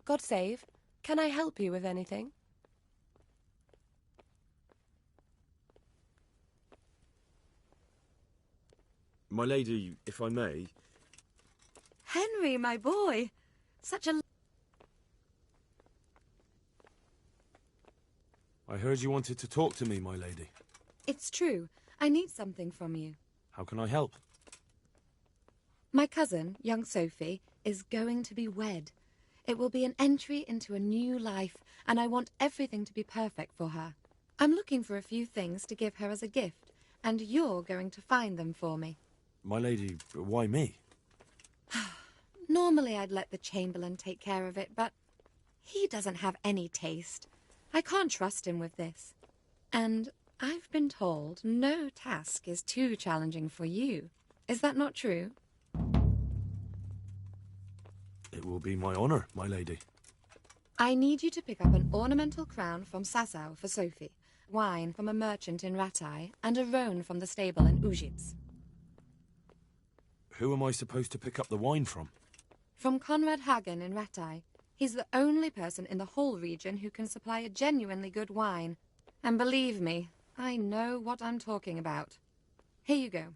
God save. Can I help you with anything? My lady, if I may... Henry, my boy! Such a... I heard you wanted to talk to me, my lady. It's true. I need something from you. How can I help? My cousin, young Sophie, is going to be wed. It will be an entry into a new life, and I want everything to be perfect for her. I'm looking for a few things to give her as a gift, and you're going to find them for me. My lady, why me? Normally I'd let the Chamberlain take care of it, but he doesn't have any taste. I can't trust him with this. And I've been told no task is too challenging for you. Is that not true? It will be my honor, my lady. I need you to pick up an ornamental crown from Sasau for Sophie, wine from a merchant in Ratai, and a roan from the stable in Ujits. Who am I supposed to pick up the wine from? From Conrad Hagen in Ratai. He's the only person in the whole region who can supply a genuinely good wine. And believe me, I know what I'm talking about. Here you go.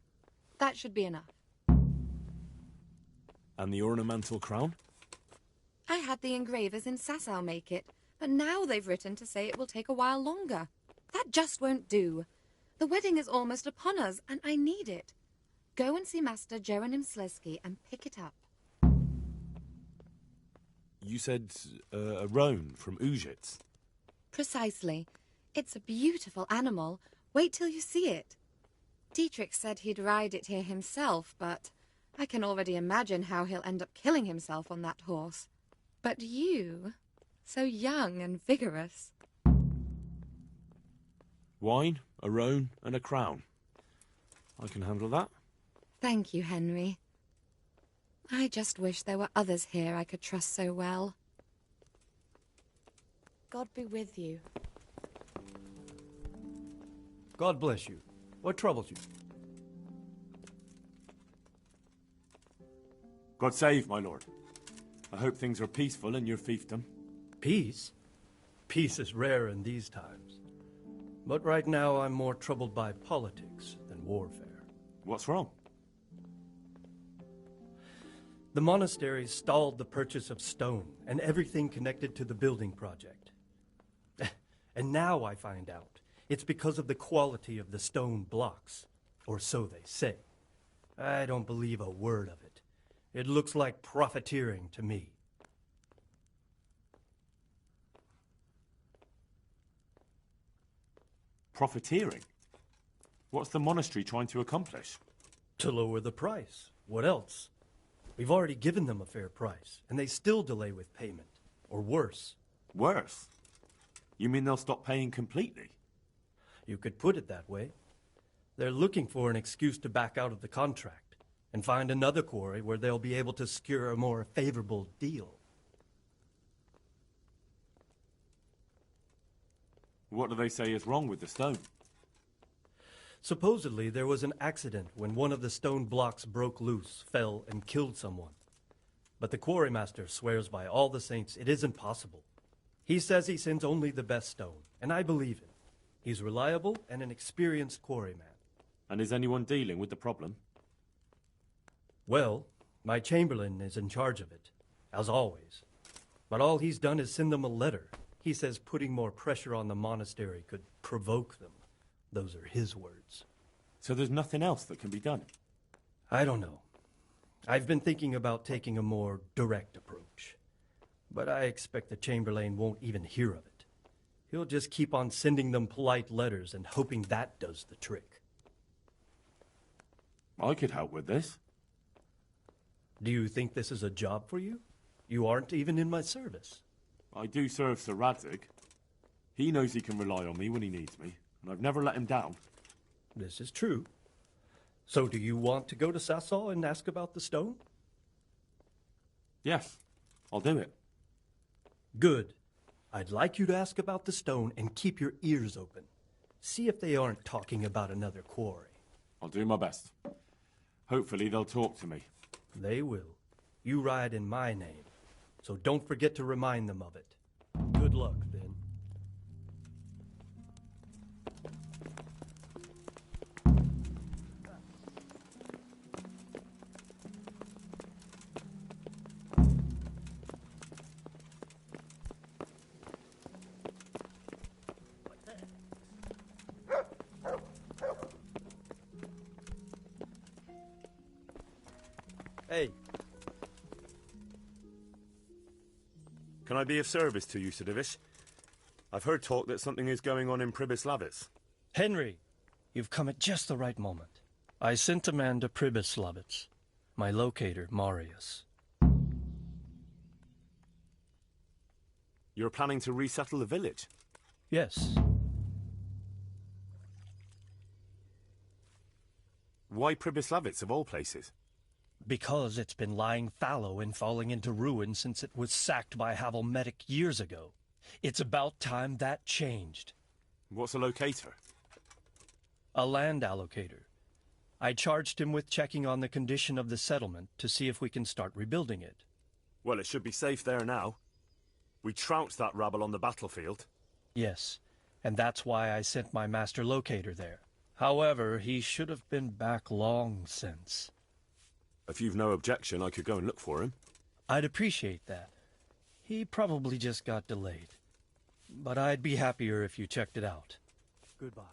That should be enough. And the ornamental crown? I had the engravers in Sasau make it, but now they've written to say it will take a while longer. That just won't do. The wedding is almost upon us, and I need it. Go and see Master Jeronim Slesky and pick it up. You said a roan from Ujits. Precisely. It's a beautiful animal. Wait till you see it. Dietrich said he'd ride it here himself, but I can already imagine how he'll end up killing himself on that horse. But you, so young and vigorous. Wine, a roan, and a crown. I can handle that. Thank you, Henry. I just wish there were others here I could trust so well. God be with you. God bless you. What troubles you? God save, my lord. I hope things are peaceful in your fiefdom. Peace? Peace is rare in these times. But right now I'm more troubled by politics than warfare. What's wrong? The monastery stalled the purchase of stone and everything connected to the building project. And now I find out it's because of the quality of the stone blocks, or so they say. I don't believe a word of it. It looks like profiteering to me. Profiteering? What's the monastery trying to accomplish? To lower the price. What else? We've already given them a fair price, and they still delay with payment. Or worse. Worse? You mean they'll stop paying completely? You could put it that way. They're looking for an excuse to back out of the contract and find another quarry where they'll be able to secure a more favorable deal. What do they say is wrong with the stone? Supposedly, there was an accident when one of the stone blocks broke loose, fell, and killed someone. But the quarrymaster swears by all the saints it isn't possible. He says he sends only the best stone, and I believe him. He's reliable and an experienced quarryman. And is anyone dealing with the problem? Well, my chamberlain is in charge of it, as always. But all he's done is send them a letter. He says putting more pressure on the monastery could provoke them. Those are his words. So there's nothing else that can be done? I don't know. I've been thinking about taking a more direct approach. But I expect the Chamberlain won't even hear of it. He'll just keep on sending them polite letters and hoping that does the trick. I could help with this. Do you think this is a job for you? You aren't even in my service. I do serve Sir Radzig. He knows he can rely on me when he needs me, and I've never let him down. This is true. So do you want to go to Sasol and ask about the stone? Yes, I'll do it. Good. I'd like you to ask about the stone and keep your ears open. See if they aren't talking about another quarry. I'll do my best. Hopefully they'll talk to me. They will. You ride in my name, so don't forget to remind them of it. Good luck, then. Hey. Can I be of service to you, Sir Divish? I've heard talk that something is going on in Pribyslavitz. Henry, you've come at just the right moment. I sent a man to Pribyslavitz. My locator, Marius. You're planning to resettle the village? Yes. Why Pribyslavitz, of all places? Because it's been lying fallow and falling into ruin since it was sacked by Havelmetic years ago. It's about time that changed. What's a locator? A land allocator. I charged him with checking on the condition of the settlement to see if we can start rebuilding it. Well, it should be safe there now. We trounced that rabble on the battlefield. Yes, and that's why I sent my master locator there. However, he should have been back long since. If you've no objection, I could go and look for him. I'd appreciate that. He probably just got delayed. But I'd be happier if you checked it out. Goodbye.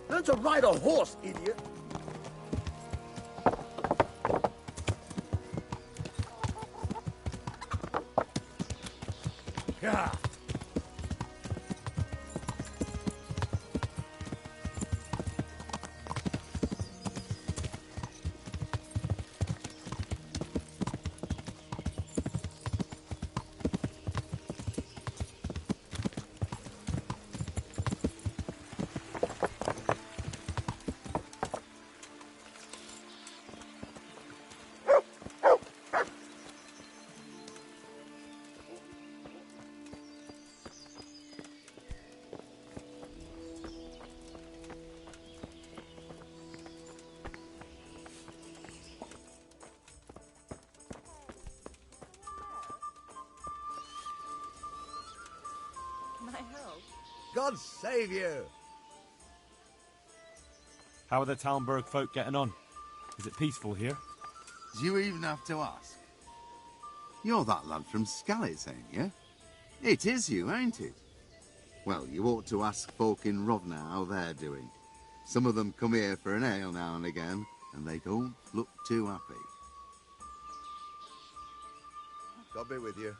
Learn to ride a horse, idiot! Yeah. God save you! How are the Talmberg folk getting on? Is it peaceful here? Do you even have to ask? You're that lad from Skalitz, ain't you? It is you, ain't it? Well, you ought to ask folk in Rovna how they're doing. Some of them come here for an ale now and again, and they don't look too happy. God be with you.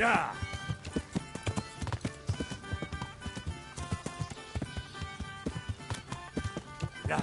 Yeah. Yeah.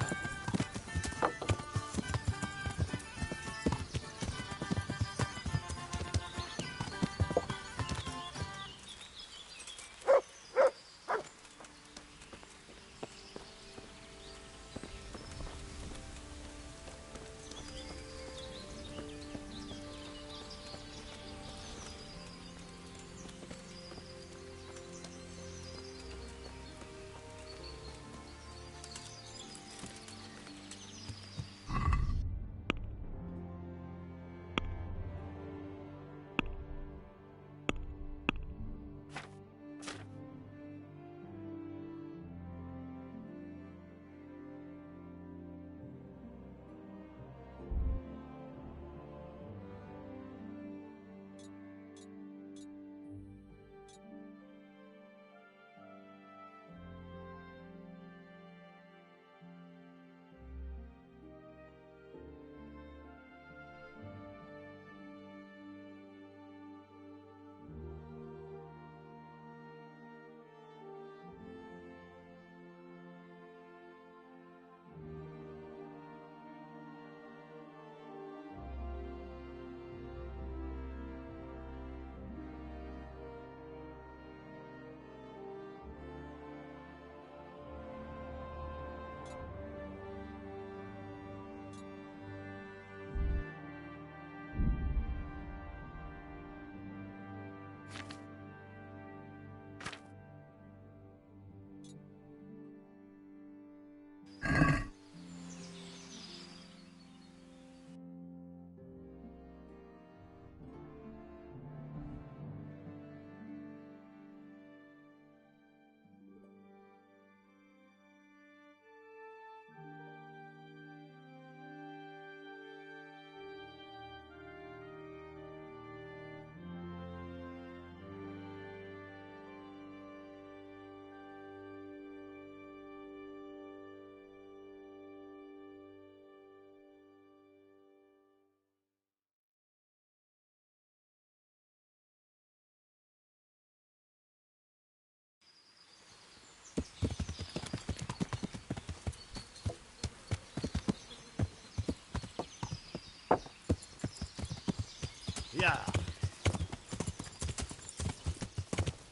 Yeah.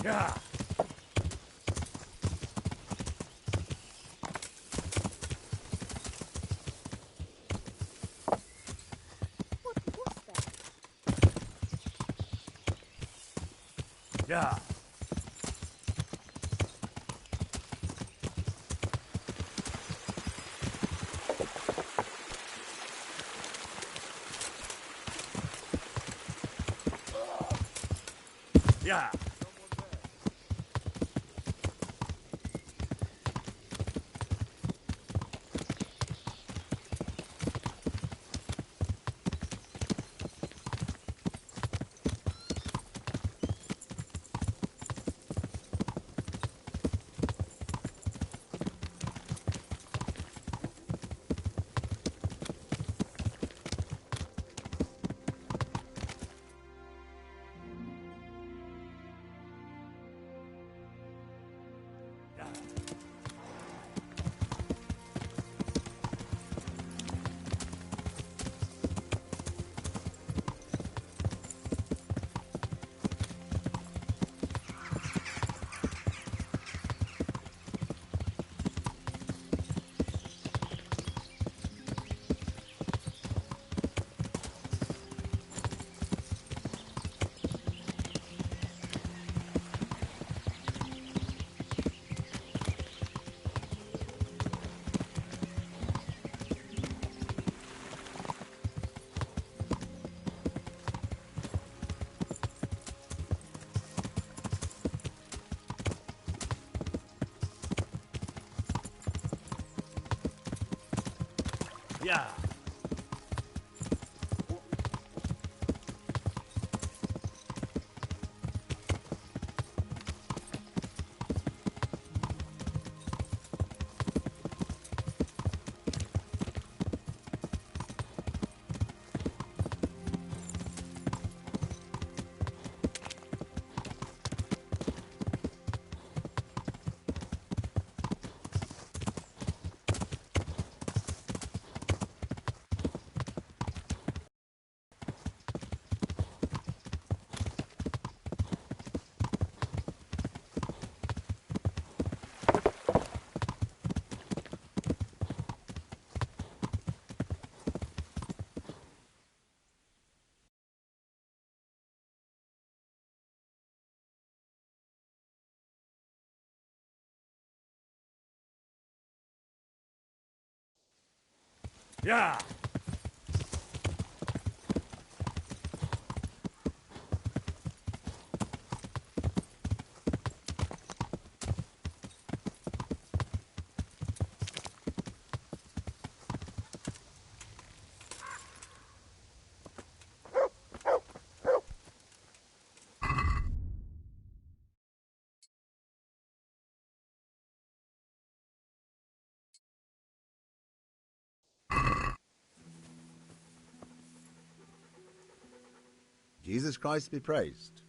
Yeah. What's that? Yeah. Yeah. Yeah. Yeah! Jesus Christ be praised.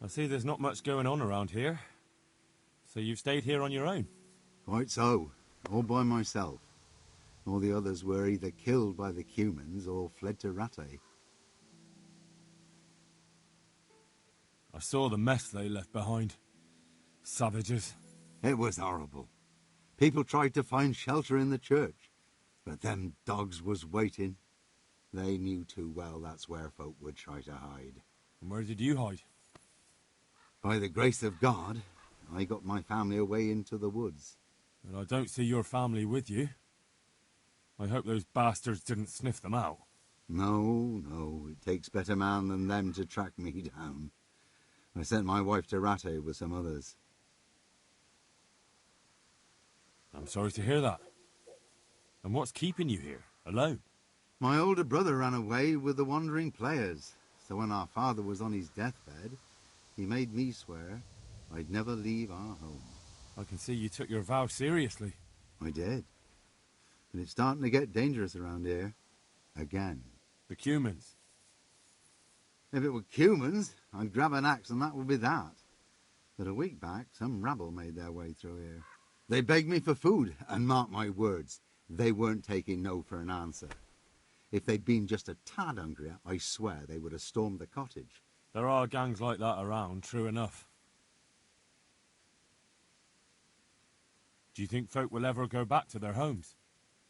I see there's not much going on around here. So you've stayed here on your own? Quite so. All by myself. All the others were either killed by the Cumans or fled to Rattay. I saw the mess they left behind. Savages. It was horrible. People tried to find shelter in the church, but them dogs was waiting. They knew too well that's where folk would try to hide. And where did you hide? By the grace of God, I got my family away into the woods. And I don't see your family with you. I hope those bastards didn't sniff them out. No, it takes better man than them to track me down. I sent my wife to Rattay with some others. I'm sorry to hear that. And what's keeping you here, alone? My older brother ran away with the wandering players, so when our father was on his deathbed, he made me swear I'd never leave our home. I can see you took your vow seriously. I did. But it's starting to get dangerous around here. Again. The Cumans. If it were Cumans, I'd grab an axe and that would be that. But a week back, some rabble made their way through here. They begged me for food, and mark my words, they weren't taking no for an answer. If they'd been just a tad hungrier, I swear they would have stormed the cottage. There are gangs like that around, true enough. Do you think folk will ever go back to their homes?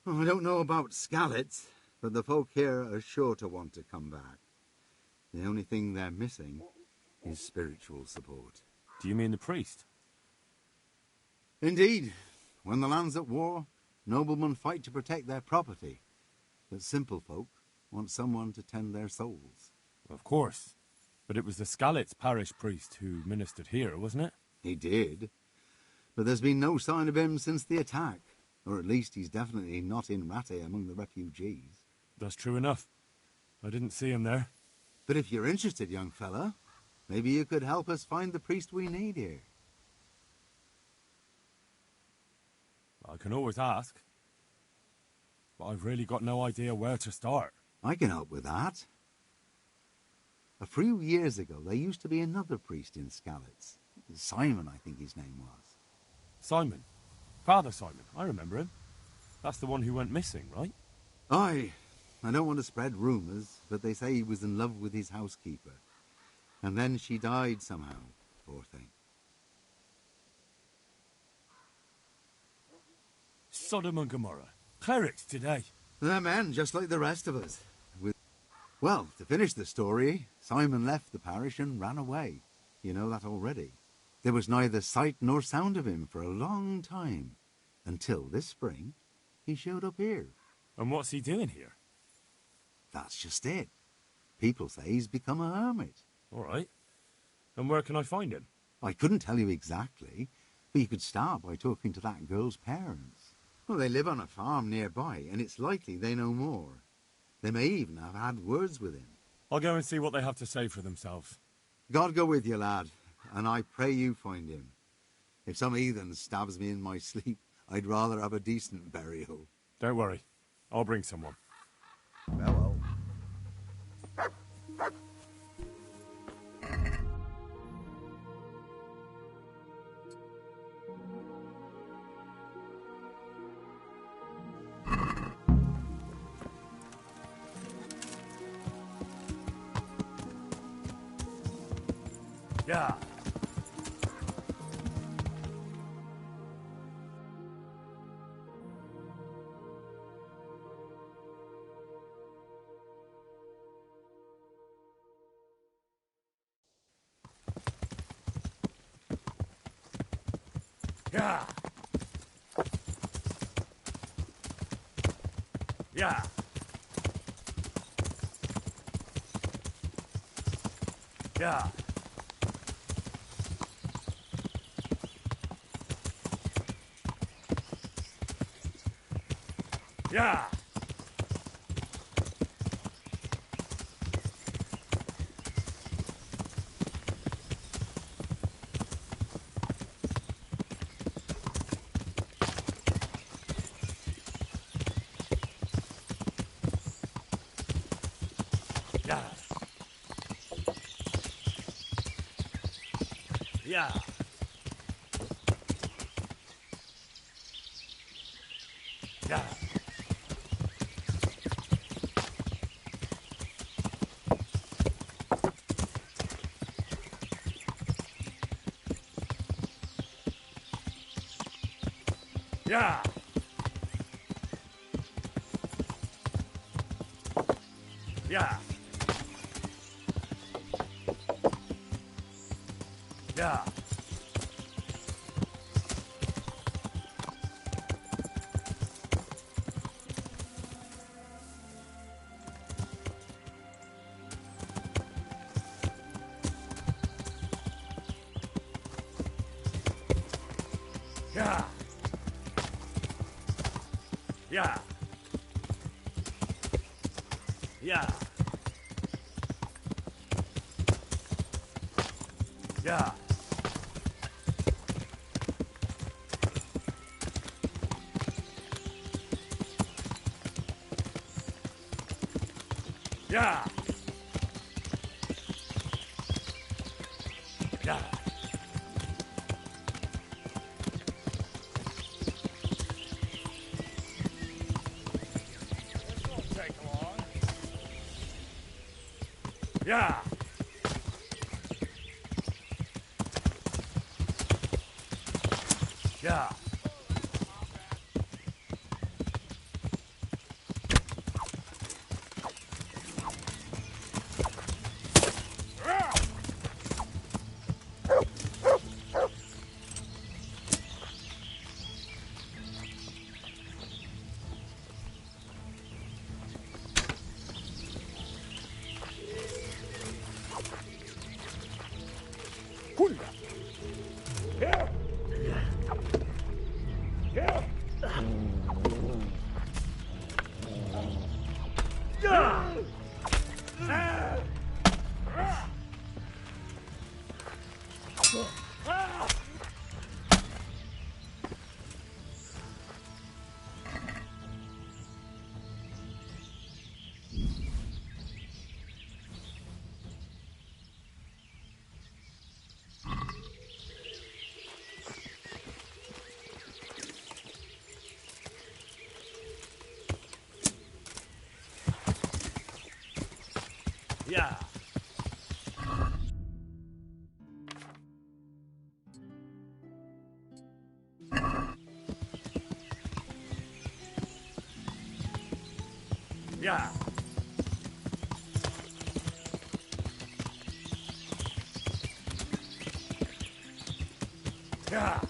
Oh, I don't know about Skallets, but the folk here are sure to want to come back. The only thing they're missing is spiritual support. Do you mean the priest? Indeed. When the land's at war, noblemen fight to protect their property. But simple folk want someone to tend their souls. Of course. But it was the Skallets parish priest who ministered here, wasn't it? He did. But there's been no sign of him since the attack. Or at least he's definitely not in Rattay among the refugees. That's true enough. I didn't see him there. But if you're interested, young fella, maybe you could help us find the priest we need here. I can always ask. But I've really got no idea where to start. I can help with that. A few years ago, there used to be another priest in Skallets. Simon, I think his name was. Simon. Father Simon. I remember him. That's the one who went missing, right? Aye. I don't want to spread rumours, but they say he was in love with his housekeeper. And then she died somehow, poor thing. Sodom and Gomorrah. Clerics today. They're men, just like the rest of us. Well, to finish the story, Simon left the parish and ran away. You know that already. There was neither sight nor sound of him for a long time. Until this spring, he showed up here. And what's he doing here? That's just it. People say he's become a hermit. All right. And where can I find him? I couldn't tell you exactly, but you could start by talking to that girl's parents. Well, they live on a farm nearby, and it's likely they know more. They may even have had words with him. I'll go and see what they have to say for themselves. God go with you, lad, and I pray you find him. If some heathen stabs me in my sleep, I'd rather have a decent burial. Don't worry. I'll bring someone. Well. Yeah. Yeah. Yeah. Yeah. Yeah. Yeah. Yeah. Yeah. Yeah. Yeah. Yeah. Yeah. Yeah. Yeah. Yeah. Yeah. Yeah. This won't take long. Yeah. Yeah. Yeah. Yeah. Yeah.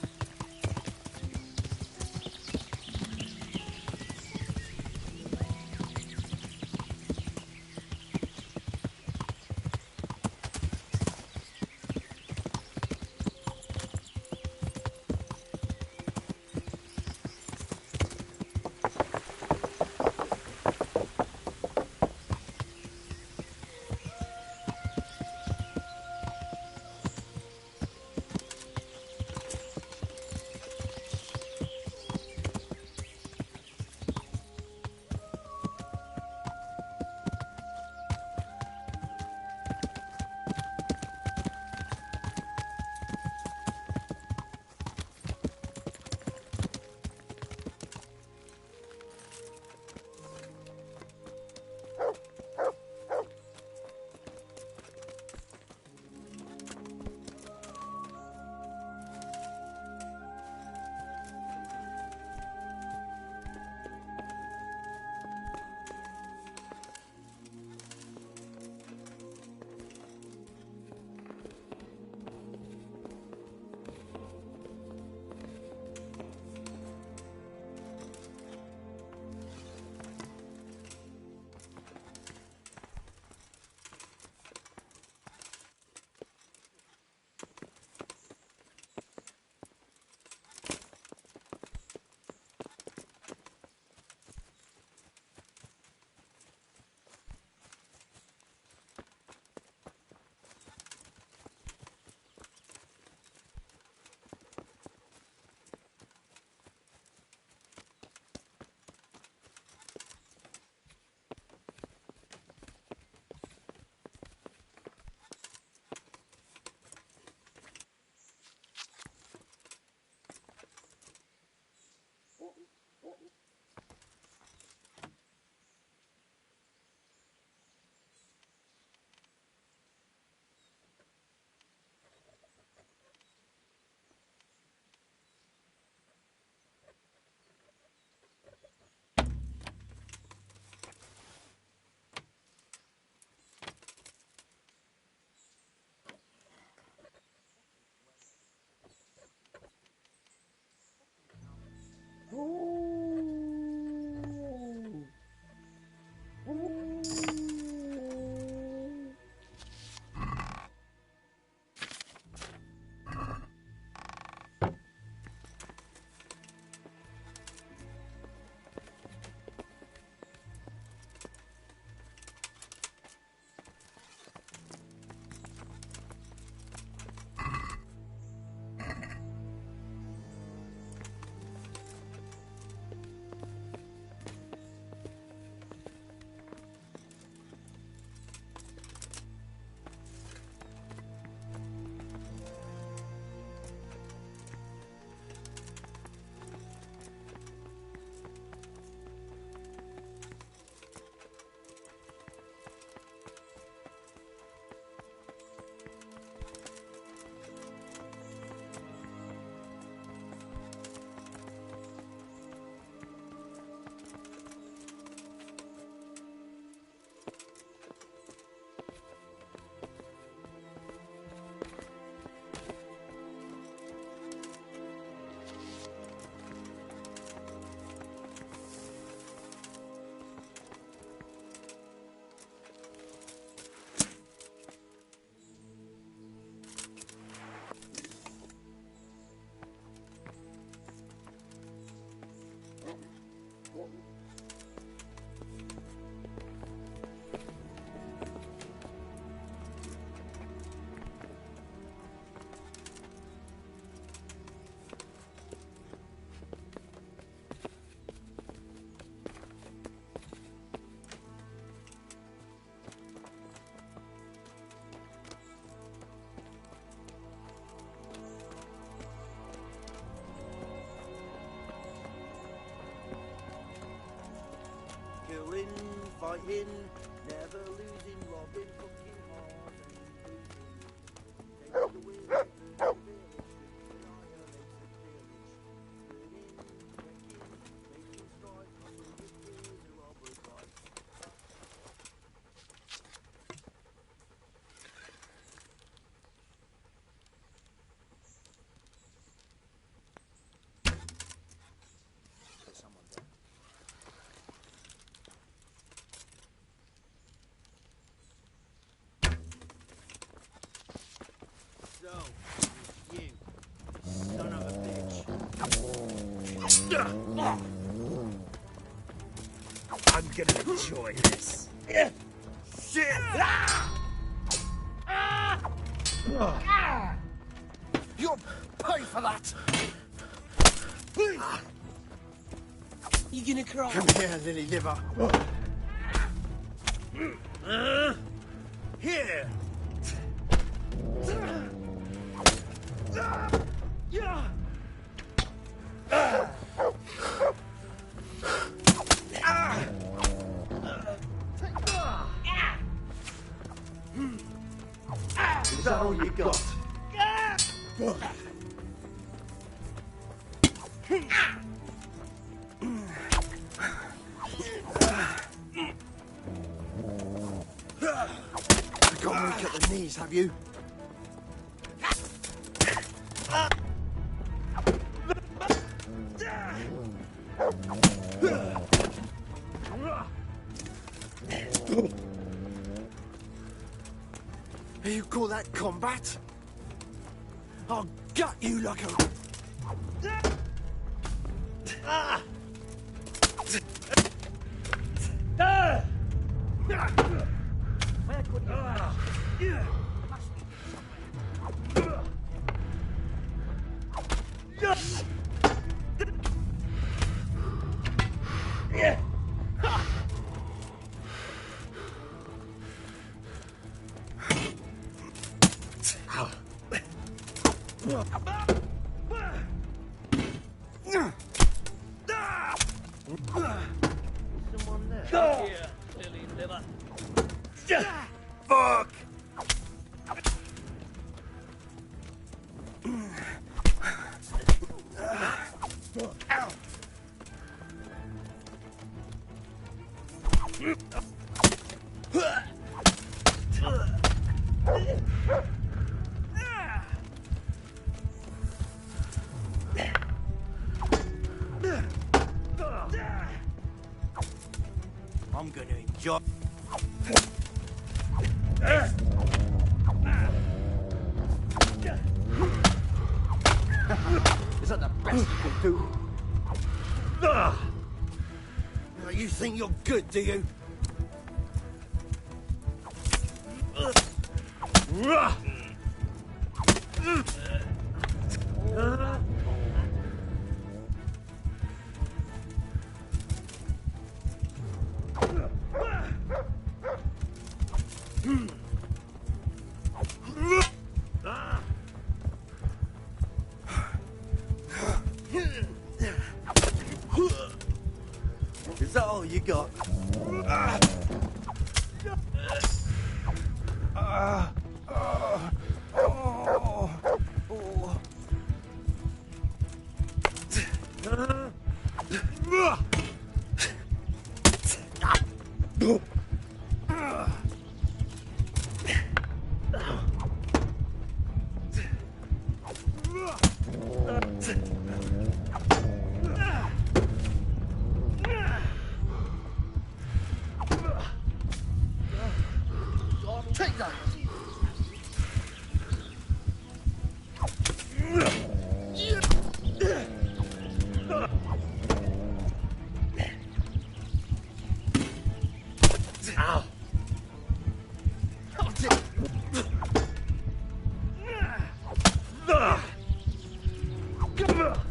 working, never losing, robbing, fucking hard and losing. Take the wheel, turn the village, annihilate the village. Burning, wrecking, making strife, hustling your peers, a robber's life. So, you, son of a bitch. I'm gonna enjoy this. Shit! You'll pay for that! You gonna cry? Come here, lily liver. Here! Is that all you got? You got weak at the knees, have you? You call that combat? I'll gut you like a... Someone there? Here, lily liver. Fuck! Ow! I'm gonna enjoy. Is that the best you can do? You think you're good, do you? Is that all you got? Take that! Ow! Oh, dear. Come on!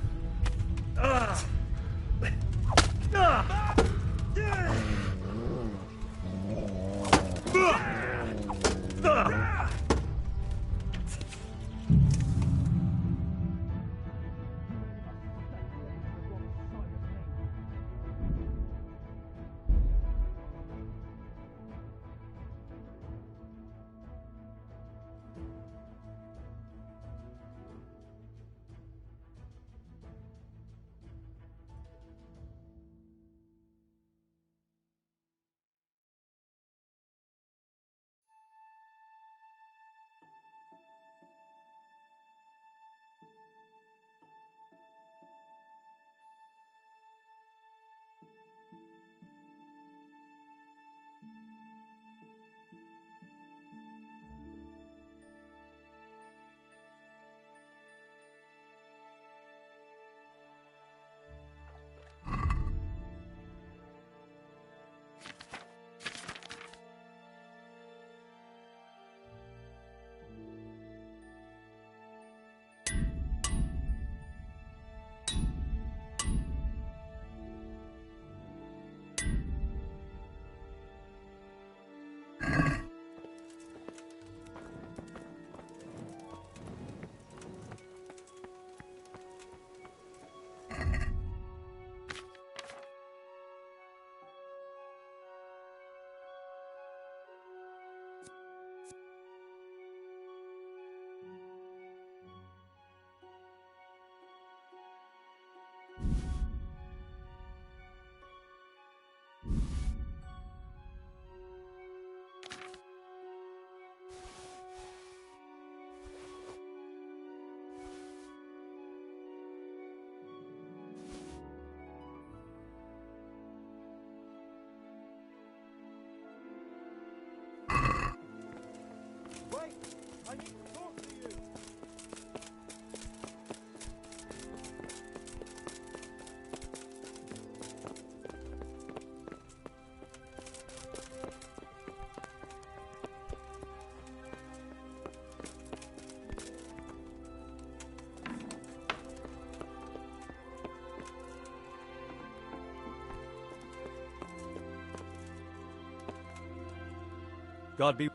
God be...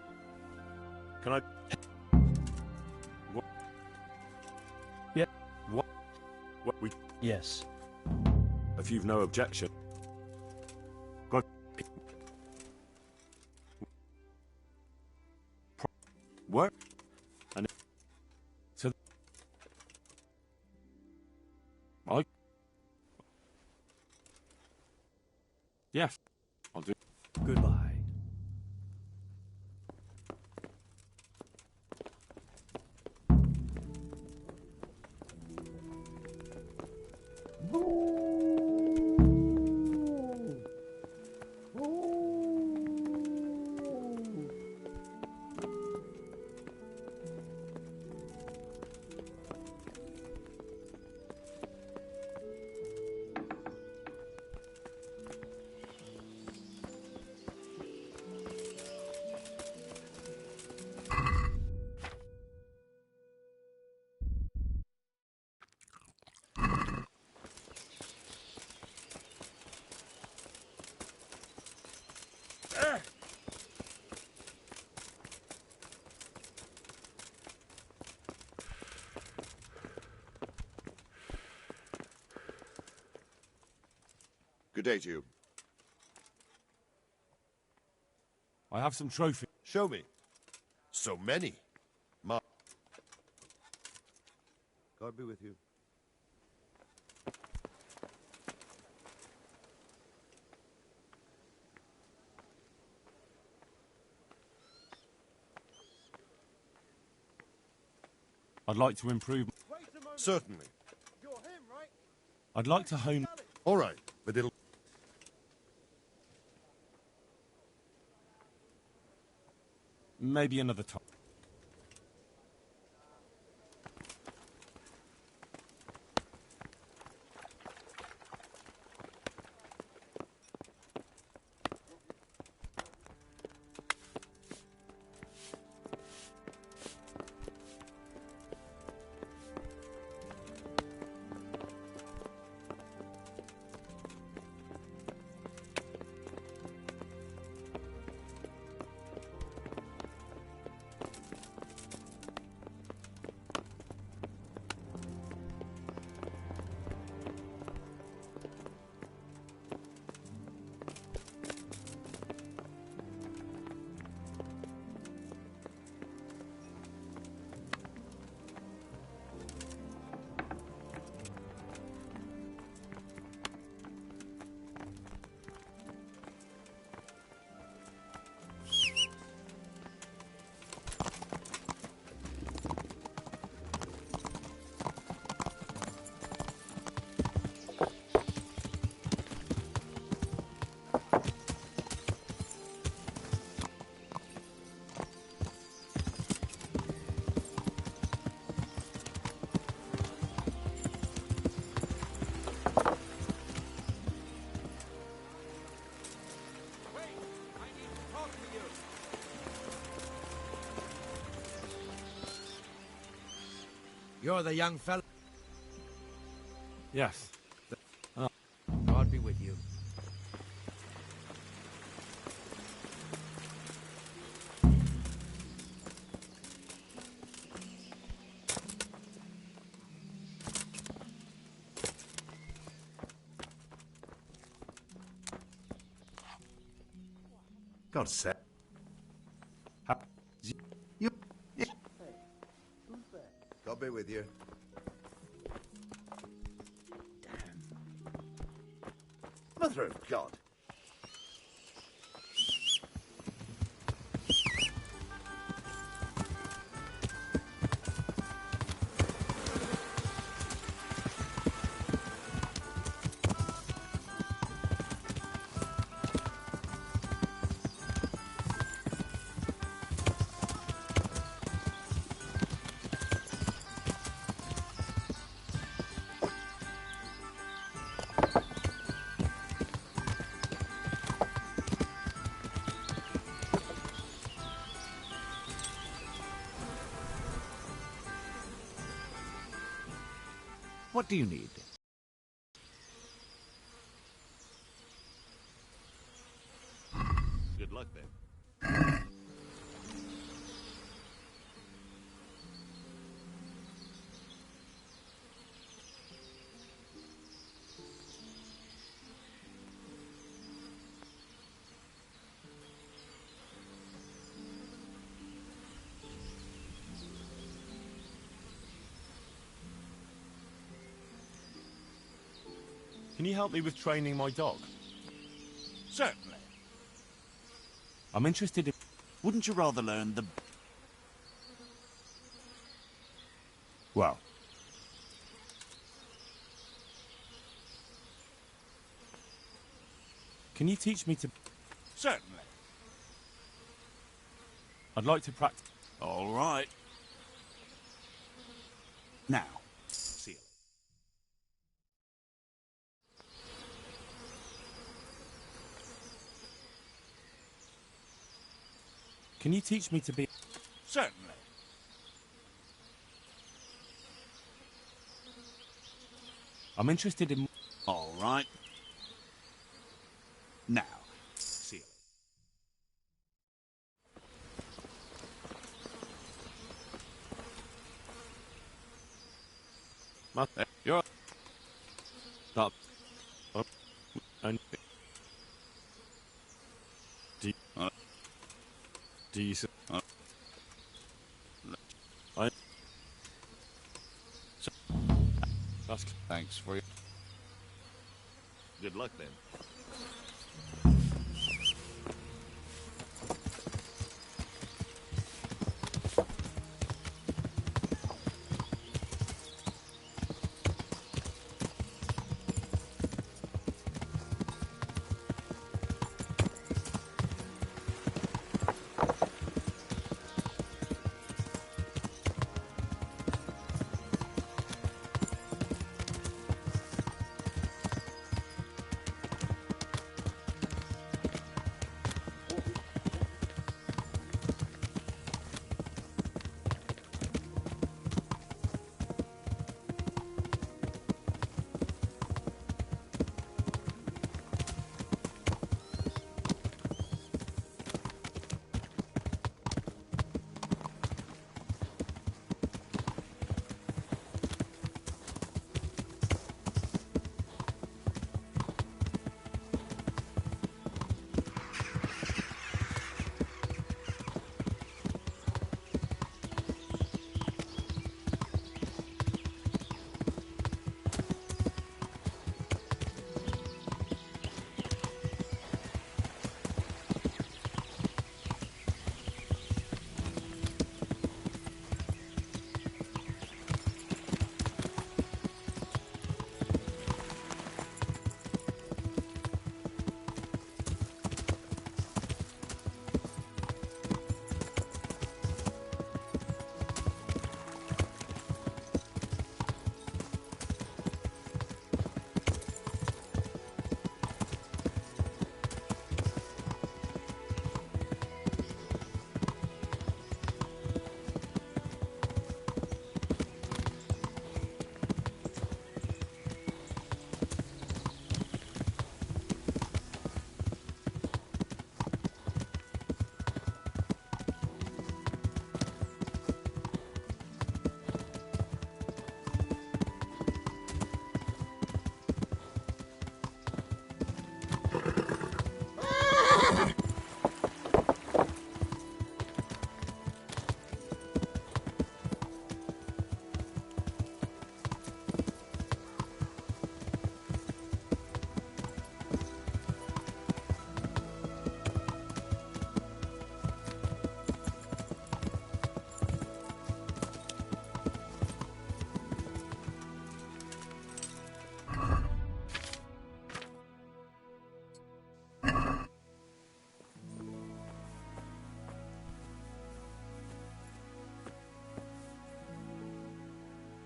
Can I... What? Yeah. What? We... Yes. If you've no objection... God... What? And... So... I... Yes. I'll do... Goodbye. Good day to you. I have some trophy. Show me. So many. God be with you. I'd like to improve... Certainly. I'd like to hone... All right, but it'll... Maybe another time. You're the young fella. Yes. God be with you. God save. You... God be with you. Mother of God. What do you need? Good luck then. Can you help me with training my dog? Certainly. I'm interested in... Wouldn't you rather learn the... Well... Can you teach me to... Certainly. I'd like to practice... All right. Now, seal. Can you teach me to be... Certainly. I'm interested in... All right. Now, seal. You're... Stop. Oh. And... Do you... I... So... That's... Thanks for your... Good luck, then.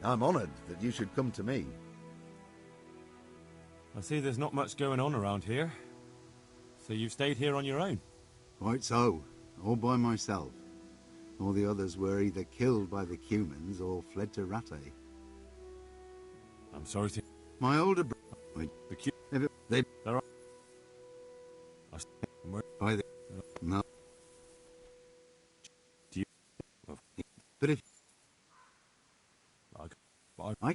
I'm honoured that you should come to me. I see there's not much going on around here. So you've stayed here on your own? Quite so, all by myself. All the others were either killed by the Cumans or fled to Rattay. I'm sorry to... My older brother... The Cu... They... There are... By the... No. Do you... But if... I...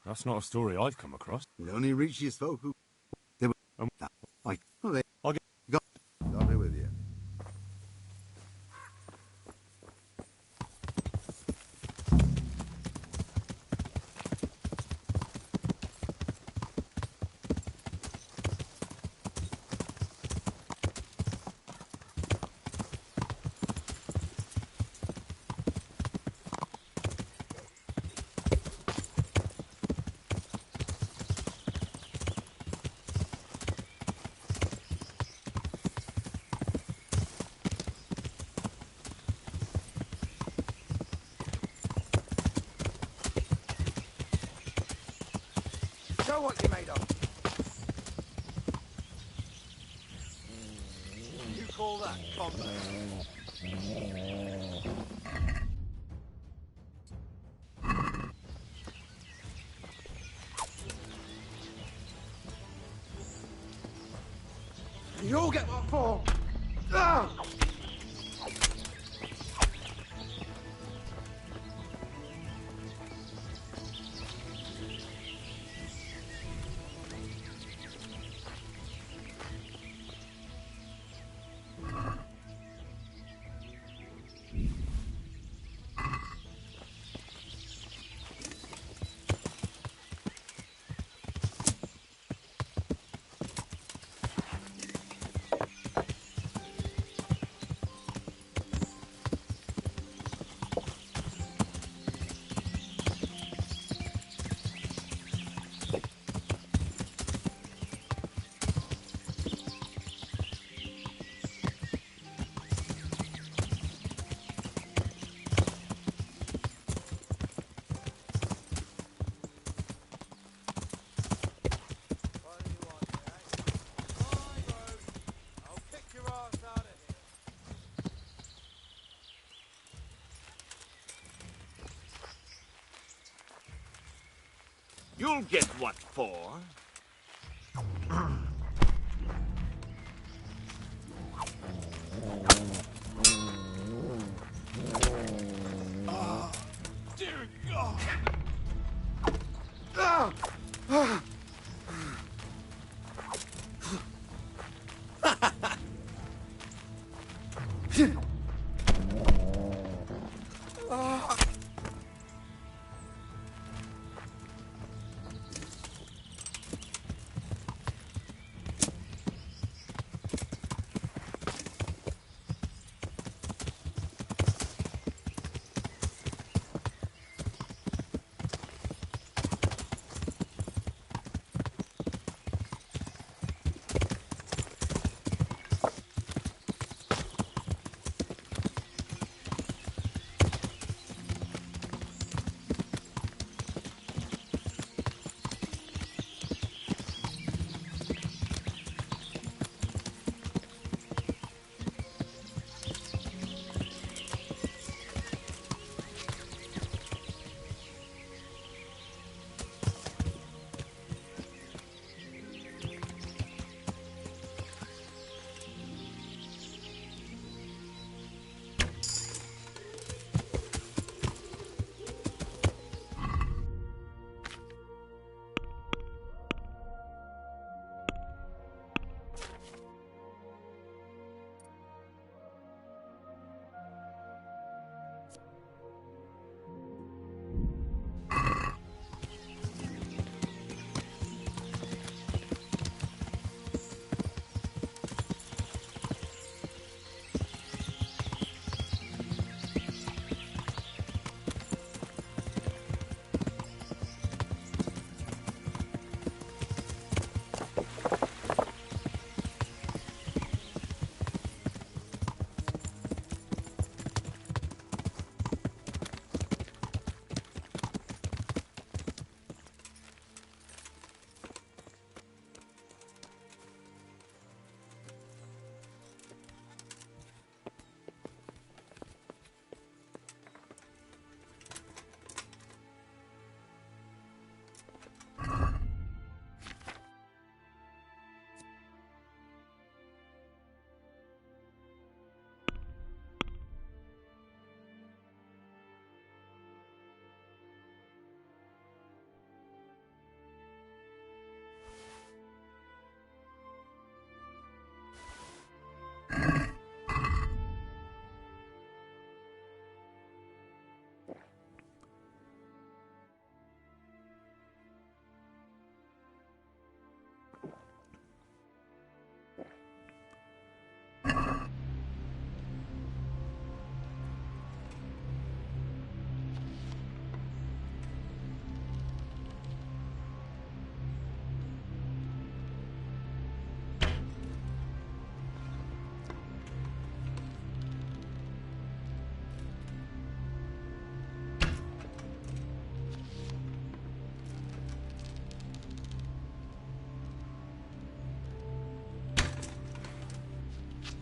That's not a story I've come across. It only reaches folk who... They were... Well, they... I'll get... God be with you. Show what you're made of. You call that combat? You'll get what for. Ah! You'll get what for. Oh, dear God. Ah! Ah! Ah!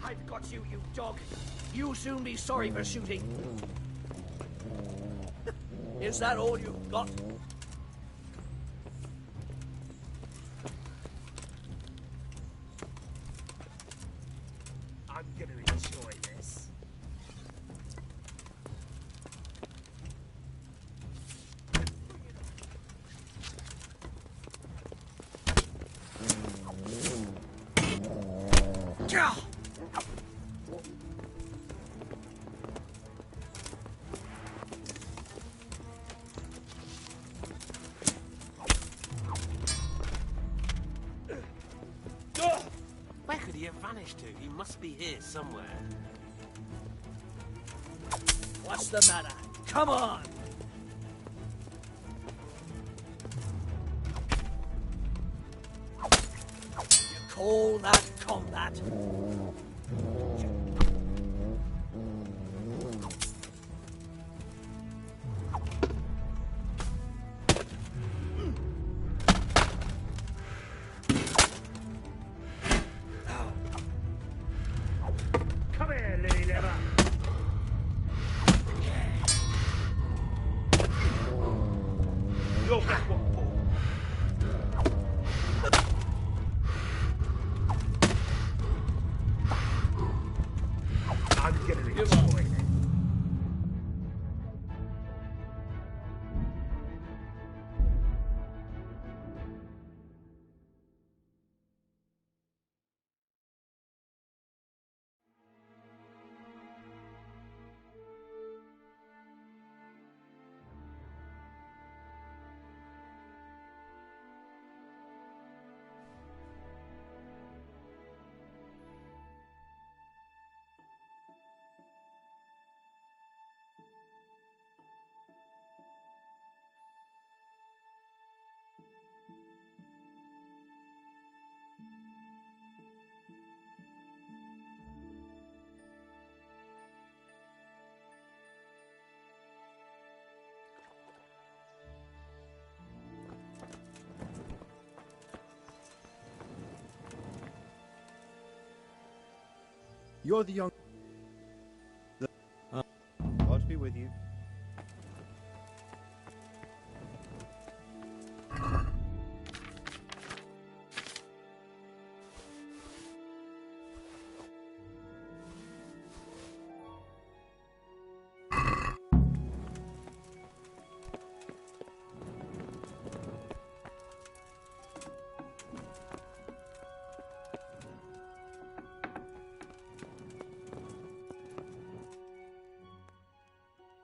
I've got you, you dog. You'll soon be sorry for shooting. Is that all you've got? I'm gonna enjoy this. Where could he have vanished to? He must be here somewhere. What's the matter? Come on! You call that combat? Come here, Lily Liver. You'll get what for. I'm gonna enjoy this. You're the young... God be with you.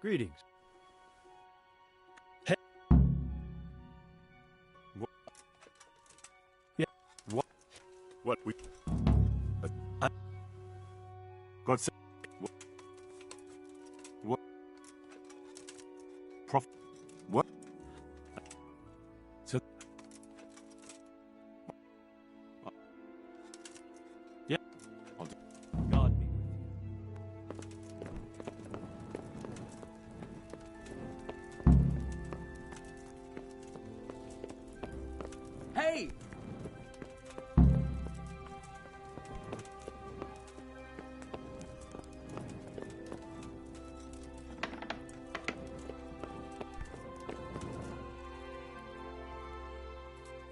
Greetings. What we... God save... What? Prof... What? So... Yeah. I'll do... God be with you. Hey!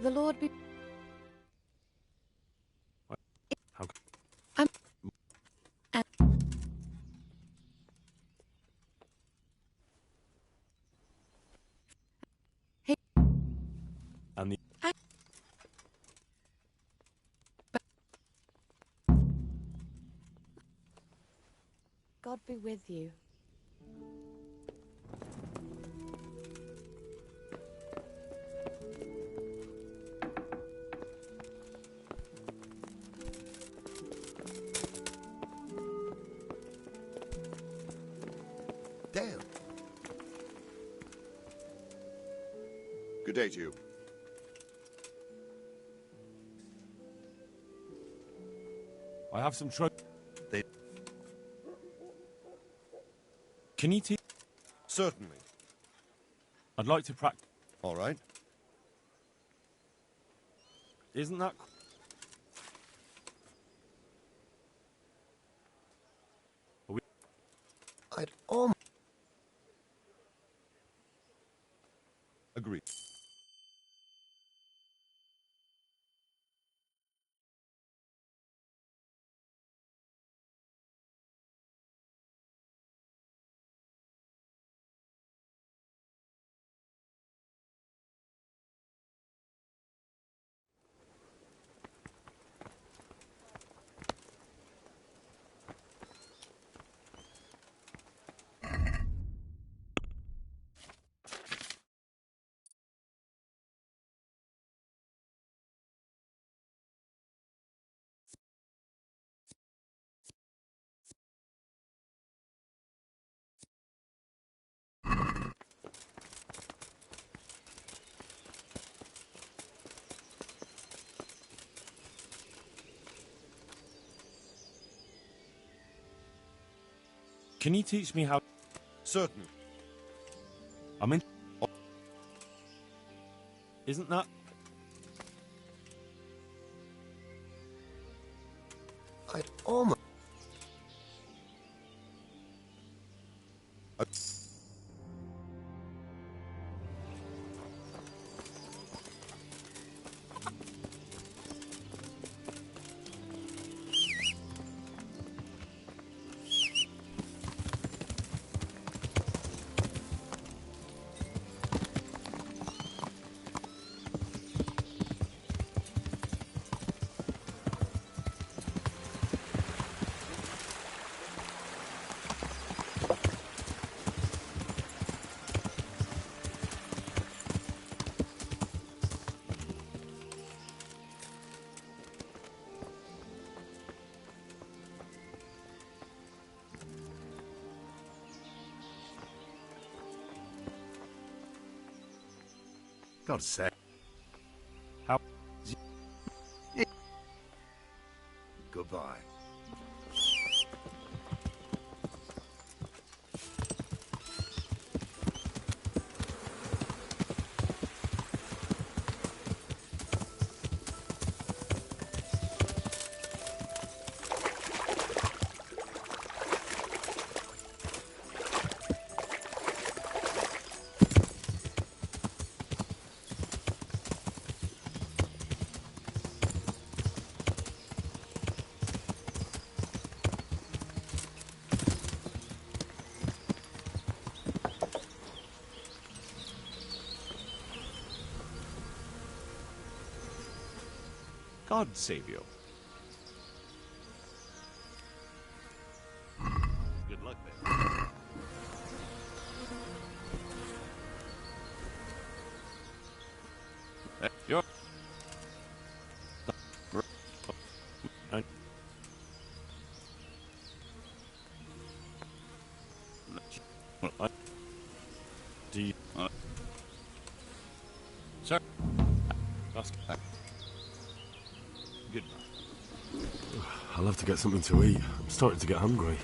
The Lord be... How... Hey. And the... God be with you. Dale. Good day to you. I have some trouble. They... Can you teach? Certainly. I'd like to practice. All right. Isn't that... I'd almost... Agreed. Can you teach me how... Certainly. I'm in... Isn't that... I'd almost... God's sake. How... Goodbye. God save you. Good luck there. You're... Do you... Sir. That's... Goodbye. I'll have to get something to eat. I'm starting to get hungry.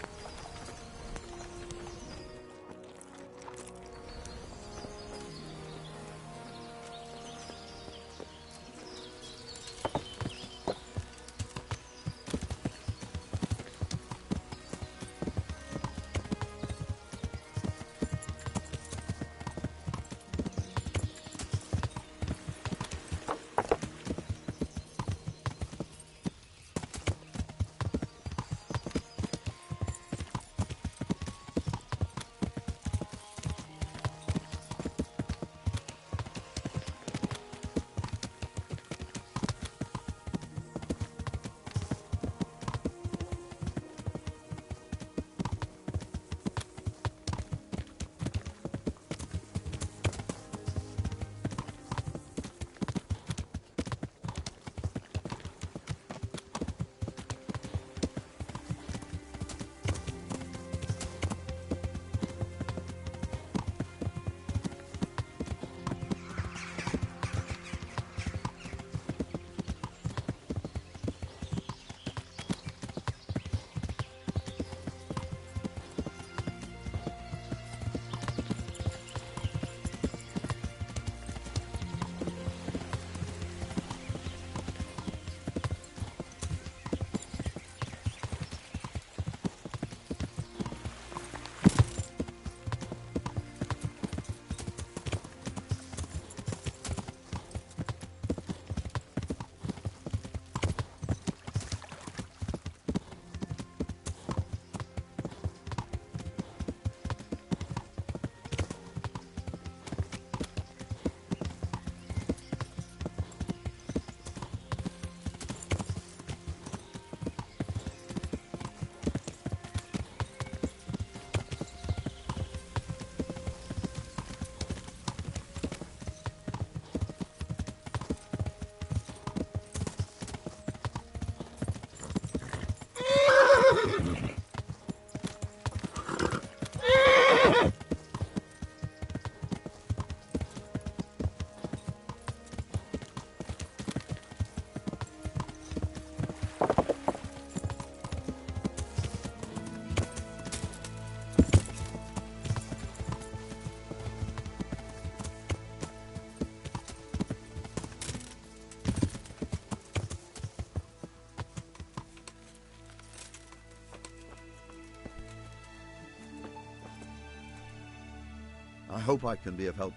I hope I can be of help.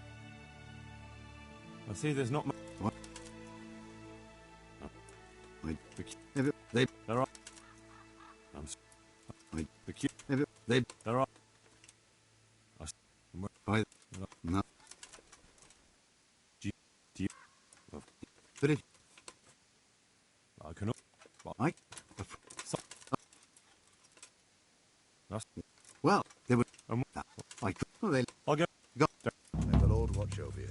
I see there's not much. What? They There are. I'm. They There are. I no. Do you? But it I can. I That's. well they would I could they I'll go. May the Lord watch over you.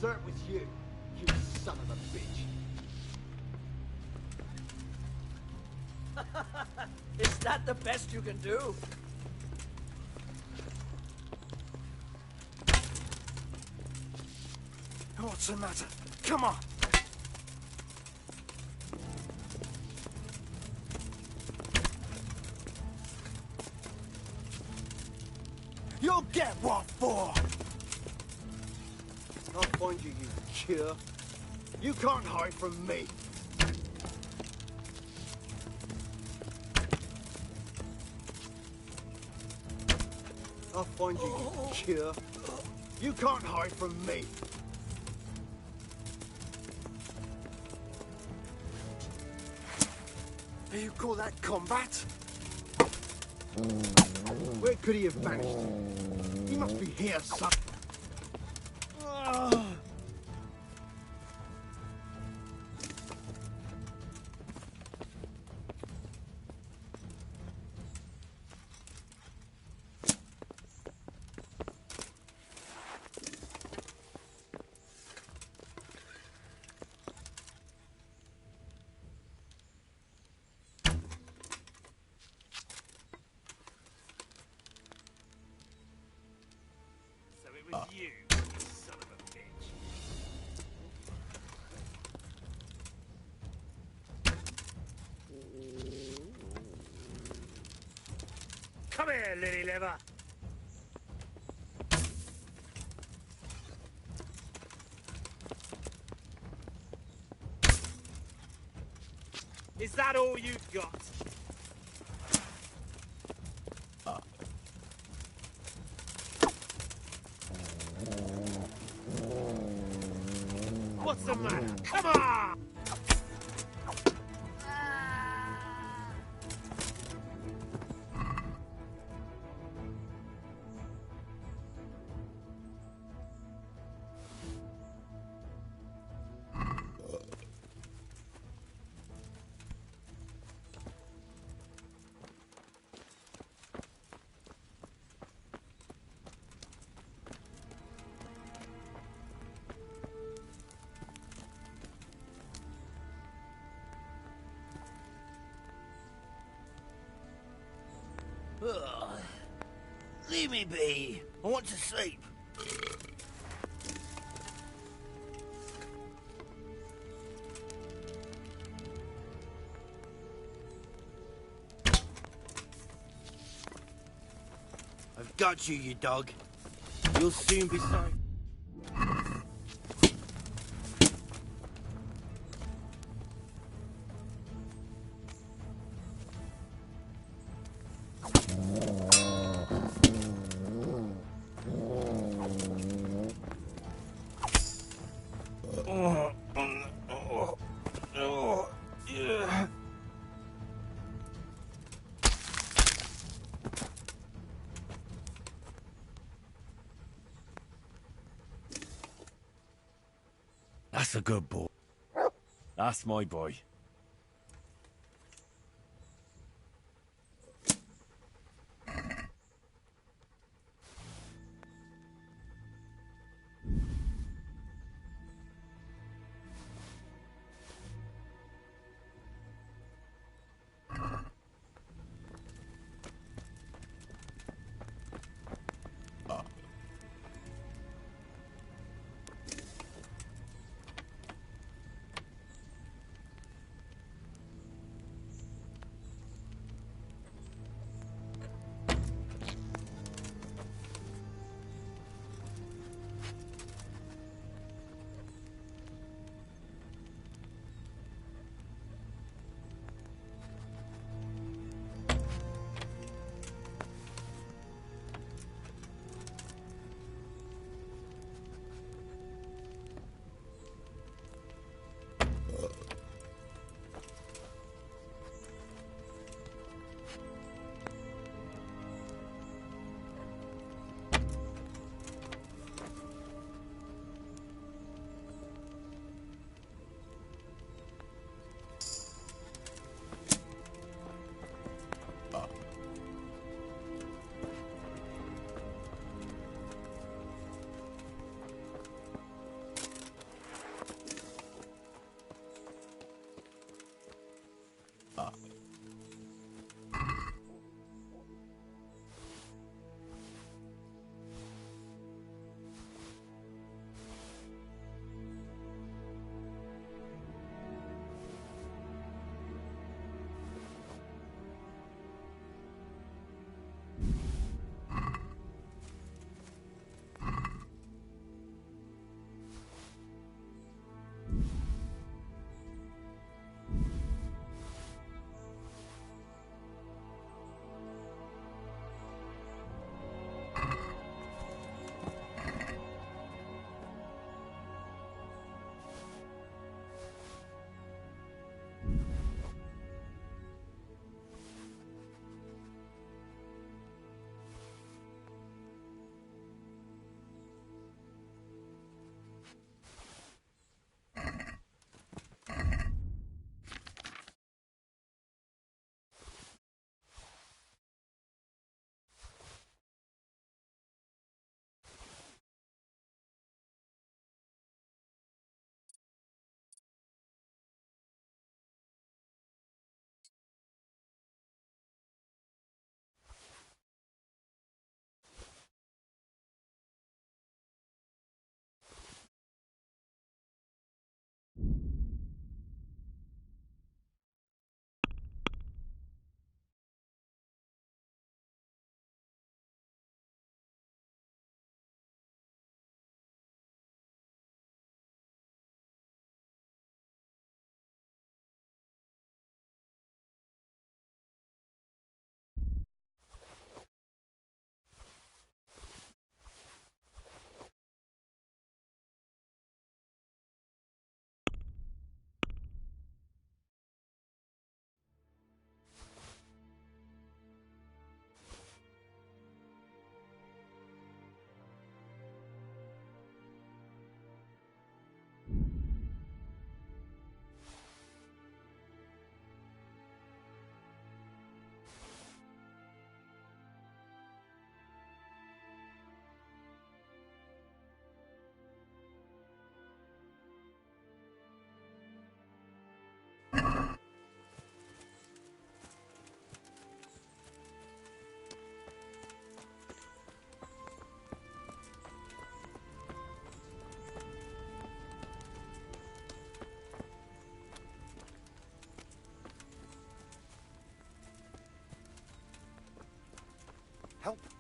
So it was you, you son of a bitch. Is that the best you can do? What's the matter? Come on! You'll get what for! I'll find you, you cure. You can't hide from me. I'll find you, you cure. You can't hide from me. You call that combat? Where could he have vanished to? He must be here, son. It was you, son of a bitch. Come here, lily liver. Is that all you got? What's the matter? Come on! Leave me be. I want to sleep. I've got you, you dog. You'll soon be sorry. That's a good boy. That's my boy.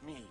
me.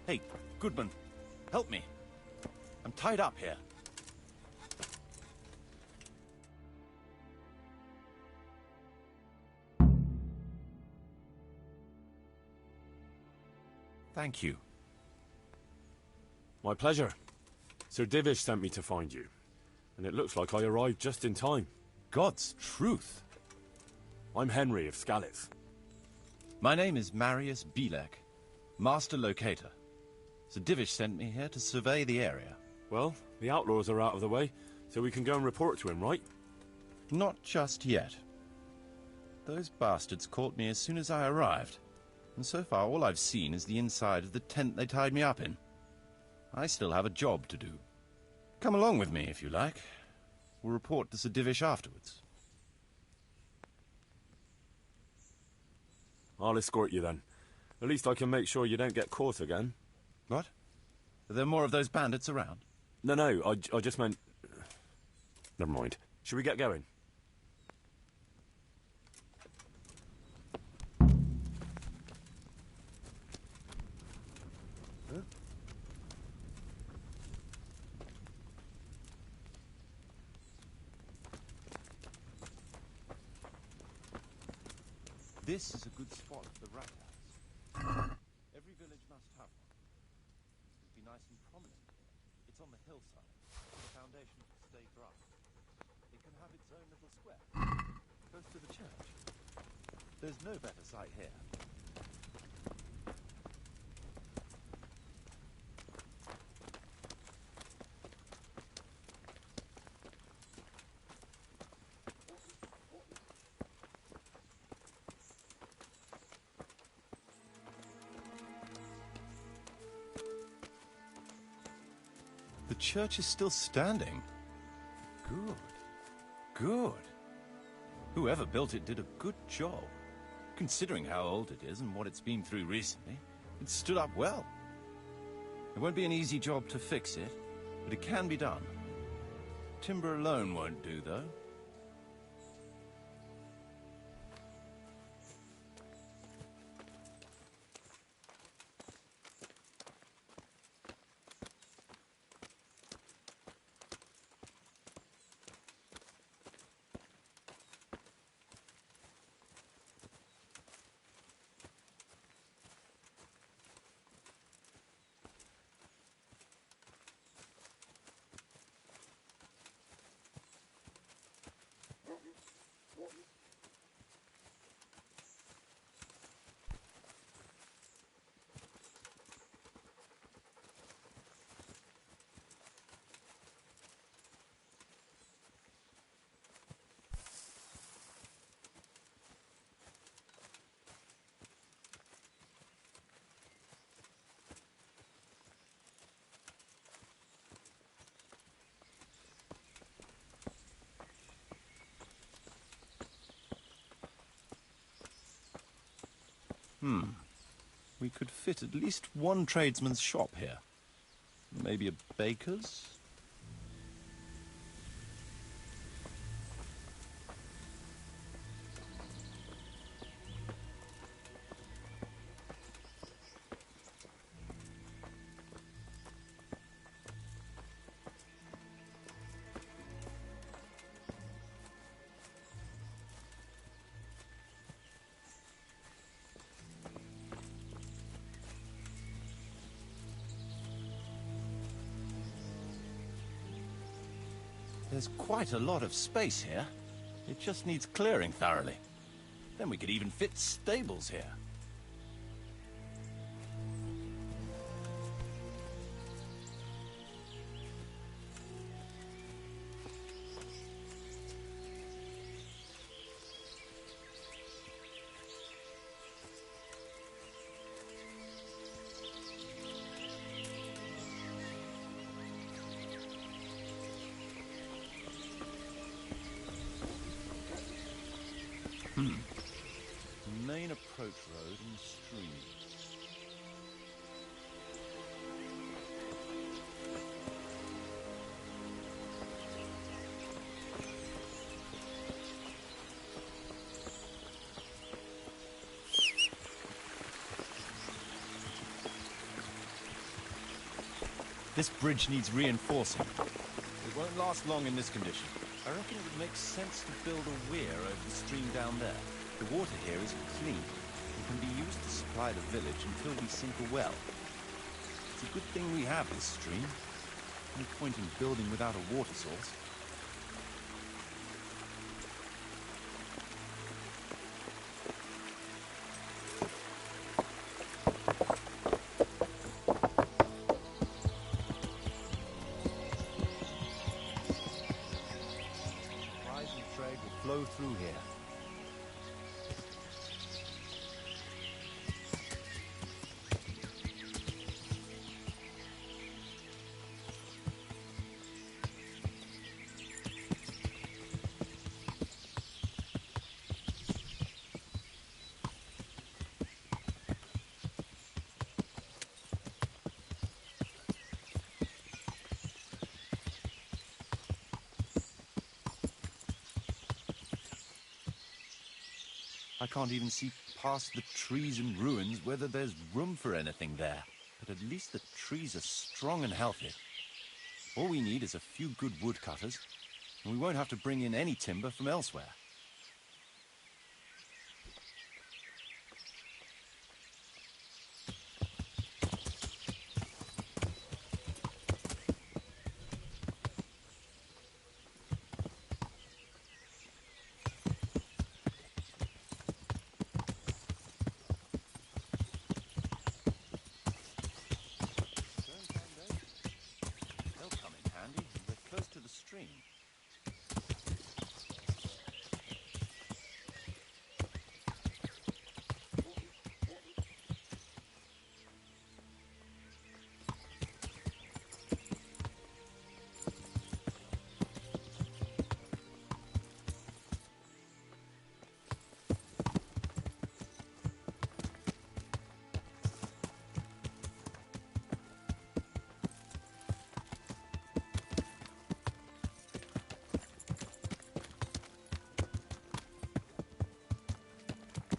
Hey, Goodman, help me. I'm tied up here. Thank you. My pleasure. Sir Divish sent me to find you. And it looks like I arrived just in time. God's truth. I'm Henry of Skalitz. My name is Marius Bilek, Master Locator. Sir Divish sent me here to survey the area. Well, the outlaws are out of the way, so we can go and report to him, right? Not just yet. Those bastards caught me as soon as I arrived, and so far all I've seen is the inside of the tent they tied me up in. I still have a job to do. Come along with me, if you like. We'll report to Sir Divish afterwards. I'll escort you then. At least I can make sure you don't get caught again. What? Are there more of those bandits around? No, I just meant... Never mind. Should we get going? This is a good spot for the rat house. Every village must have one. It would be nice and prominent here. It's on the hillside. The foundation will stay dry. It can have its own little square, close to the church. There's no better site here. The church is still standing. Good. Good. Whoever built it did a good job. Considering how old it is and what it's been through recently, it stood up well. It won't be an easy job to fix it, but it can be done. Timber alone won't do, though. We could fit at least one tradesman's shop here. Maybe a baker's? There's quite a lot of space here. It just needs clearing thoroughly. Then we could even fit stables here. Main approach road and stream. This bridge needs reinforcing. It won't last long in this condition. I reckon it would make sense to build a weir over the stream down there. The water here is clean and can be used to supply the village until we sink a well. It's a good thing we have this stream. No point in building without a water source. Supplies and trade will flow through here. I can't even see past the trees and ruins whether there's room for anything there. But at least the trees are strong and healthy. All we need is a few good woodcutters, and we won't have to bring in any timber from elsewhere. They'll come in handy. They're close to the stream.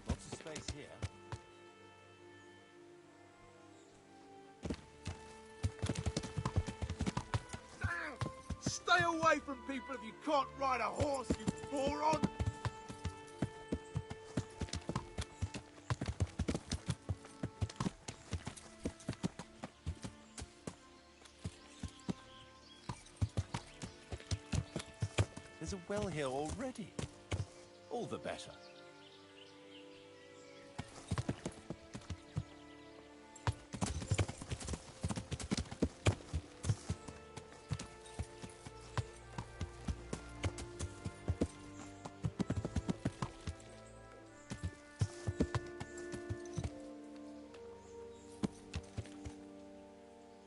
Lots of space here. Stay away from people if you can't ride a horse, you moron! There's a well here already. All the better.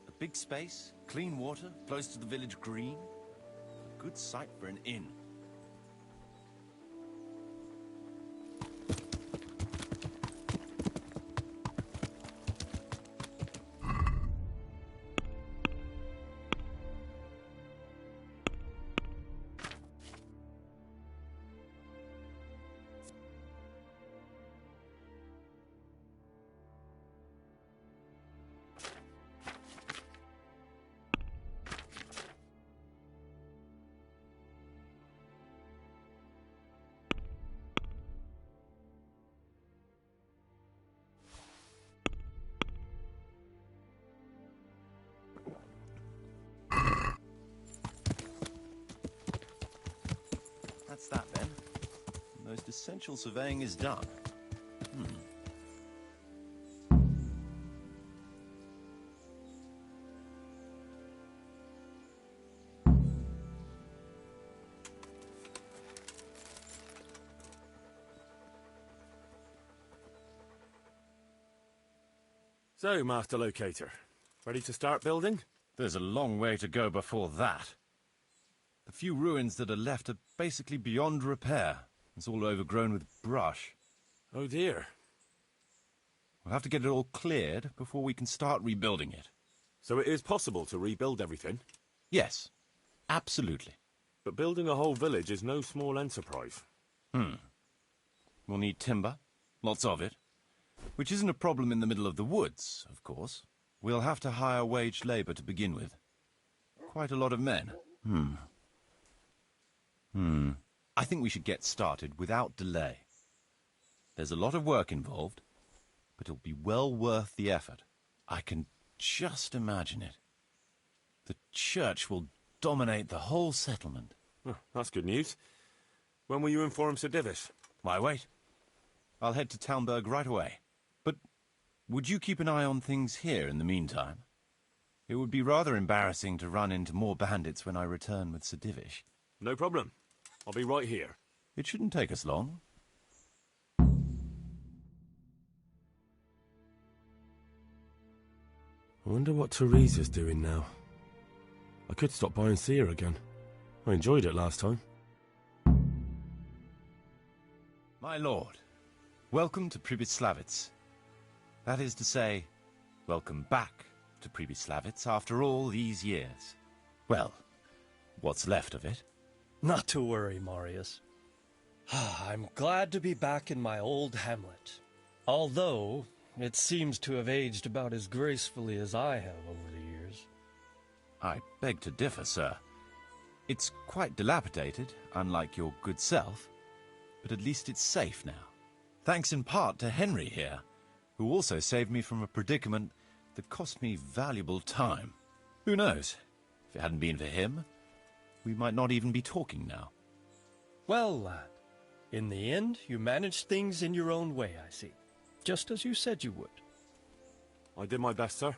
A big space, clean water, close to the village green. A good site for an inn. That's that then. Most essential surveying is done. So, Master Locator, ready to start building? There's a long way to go before that. The few ruins that are left are basically beyond repair. It's all overgrown with brush. Oh dear. We'll have to get it all cleared before we can start rebuilding it. So it is possible to rebuild everything? Yes, absolutely. But building a whole village is no small enterprise. We'll need timber, lots of it, which isn't a problem in the middle of the woods, of course. We'll have to hire wage labor to begin with. Quite a lot of men. I think we should get started without delay. There's a lot of work involved, but it'll be well worth the effort. I can just imagine it. The church will dominate the whole settlement. Oh, that's good news. When will you inform Sir Divish? Why wait? I'll head to Talmberg right away. But would you keep an eye on things here in the meantime? It would be rather embarrassing to run into more bandits when I return with Sir Divish. No problem. I'll be right here. It shouldn't take us long. I wonder what Teresa's doing now. I could stop by and see her again. I enjoyed it last time. My lord, welcome to Pribyslavitz. That is to say, welcome back to Pribyslavitz after all these years. Well, what's left of it. Not to worry, Marius. I'm glad to be back in my old hamlet. Although, it seems to have aged about as gracefully as I have over the years. I beg to differ, sir. It's quite dilapidated, unlike your good self, but at least it's safe now. Thanks in part to Henry here, who also saved me from a predicament that cost me valuable time. Who knows? If it hadn't been for him, we might not even be talking now. Well, lad, in the end, you managed things in your own way, I see. Just as you said you would. I did my best, sir.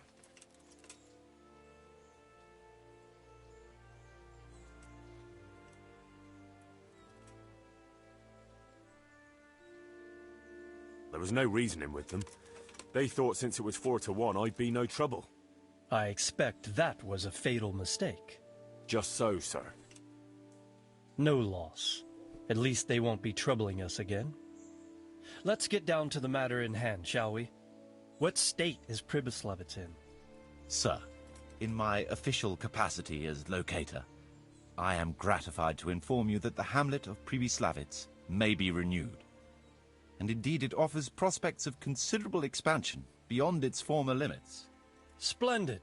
There was no reasoning with them. They thought since it was 4-1, I'd be no trouble. I expect that was a fatal mistake. Just so, sir. No loss. At least they won't be troubling us again. Let's get down to the matter in hand, shall we? What state is Pribyslavitz in? Sir, in my official capacity as locator, I am gratified to inform you that the hamlet of Pribyslavitz may be renewed. And indeed it offers prospects of considerable expansion beyond its former limits. Splendid.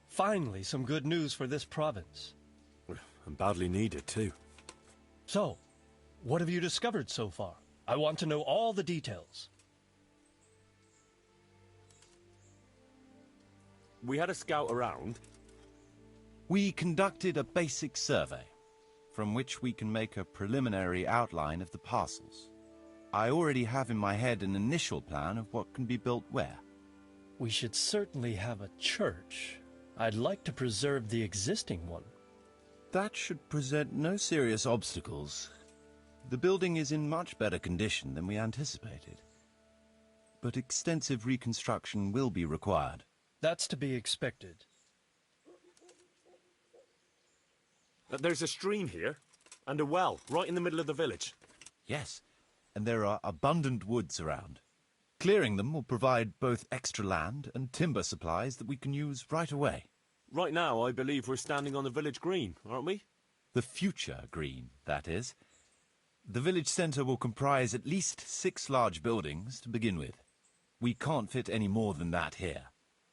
Finally, some good news for this province. And badly needed, too. So, what have you discovered so far? I want to know all the details. We had a scout around. We conducted a basic survey, from which we can make a preliminary outline of the parcels. I already have in my head an initial plan of what can be built where. We should certainly have a church. I'd like to preserve the existing one. That should present no serious obstacles. The building is in much better condition than we anticipated. But extensive reconstruction will be required. That's to be expected. There's a stream here, and a well, right in the middle of the village. Yes, and there are abundant woods around. Clearing them will provide both extra land and timber supplies that we can use right away. Right now, I believe we're standing on the village green, aren't we? The future green, that is. The village centre will comprise at least 6 large buildings to begin with. We can't fit any more than that here,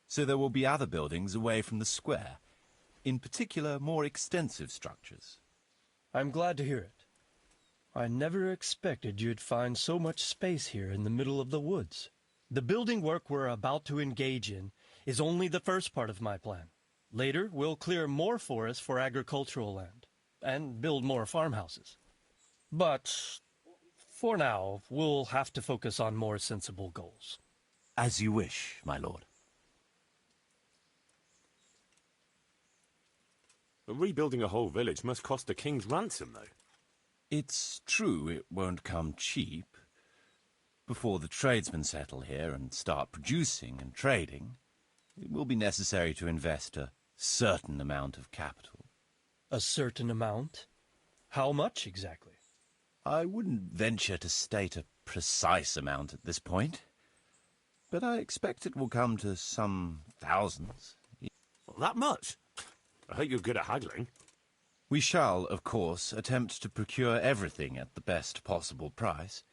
so there will be other buildings away from the square, in particular more extensive structures. I'm glad to hear it. I never expected you'd find so much space here in the middle of the woods. The building work we're about to engage in is only the first part of my plan. Later, we'll clear more forest for agricultural land and build more farmhouses. But For now, we'll have to focus on more sensible goals. As you wish, my lord. Rebuilding a whole village must cost a king's ransom, though. It's true it won't come cheap. Before the tradesmen settle here and start producing and trading, it will be necessary to invest a certain amount of capital. A certain amount? How much exactly? I wouldn't venture to state a precise amount at this point, but I expect it will come to some thousands. Well, that much? I hope you're good at haggling. We shall, of course, attempt to procure everything at the best possible price,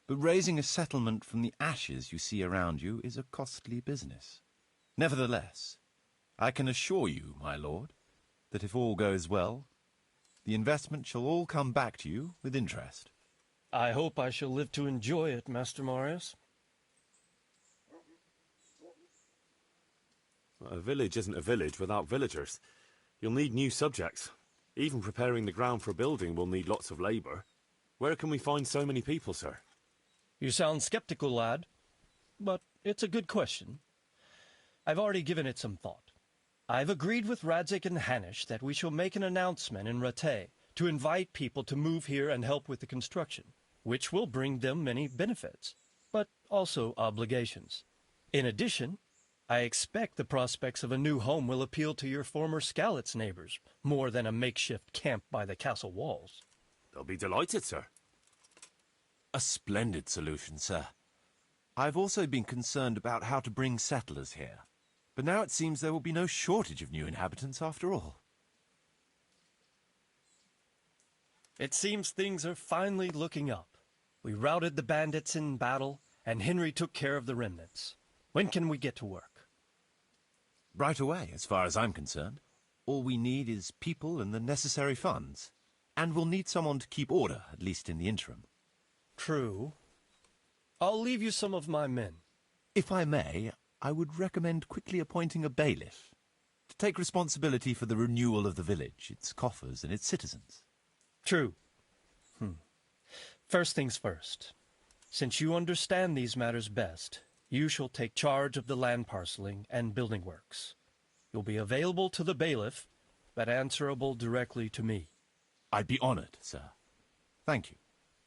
but raising a settlement from the ashes you see around you is a costly business. Nevertheless, I can assure you, my lord, that if all goes well, the investment shall all come back to you with interest. I hope I shall live to enjoy it, Master Marius. A village isn't a village without villagers. You'll need new subjects. Even preparing the ground for building will need lots of labour. Where can we find so many people, sir? You sound skeptical, lad, but it's a good question. I've already given it some thought. I've agreed with Radzik and Hanish that we shall make an announcement in Rattay to invite people to move here and help with the construction, which will bring them many benefits, but also obligations. In addition, I expect the prospects of a new home will appeal to your former Skalitz neighbors more than a makeshift camp by the castle walls. They'll be delighted, sir. A splendid solution, sir. I've also been concerned about how to bring settlers here, but now it seems there will be no shortage of new inhabitants after all. It seems things are finally looking up. We routed the bandits in battle, and Henry took care of the remnants. When can we get to work? Right away, as far as I'm concerned. All we need is people and the necessary funds. And we'll need someone to keep order, at least in the interim. True. I'll leave you some of my men. If I may, I would recommend quickly appointing a bailiff to take responsibility for the renewal of the village, its coffers and its citizens. True. First things first. Since you understand these matters best, you shall take charge of the land parceling and building works. You'll be available to the bailiff, but answerable directly to me. I'd be honored, sir. Thank you.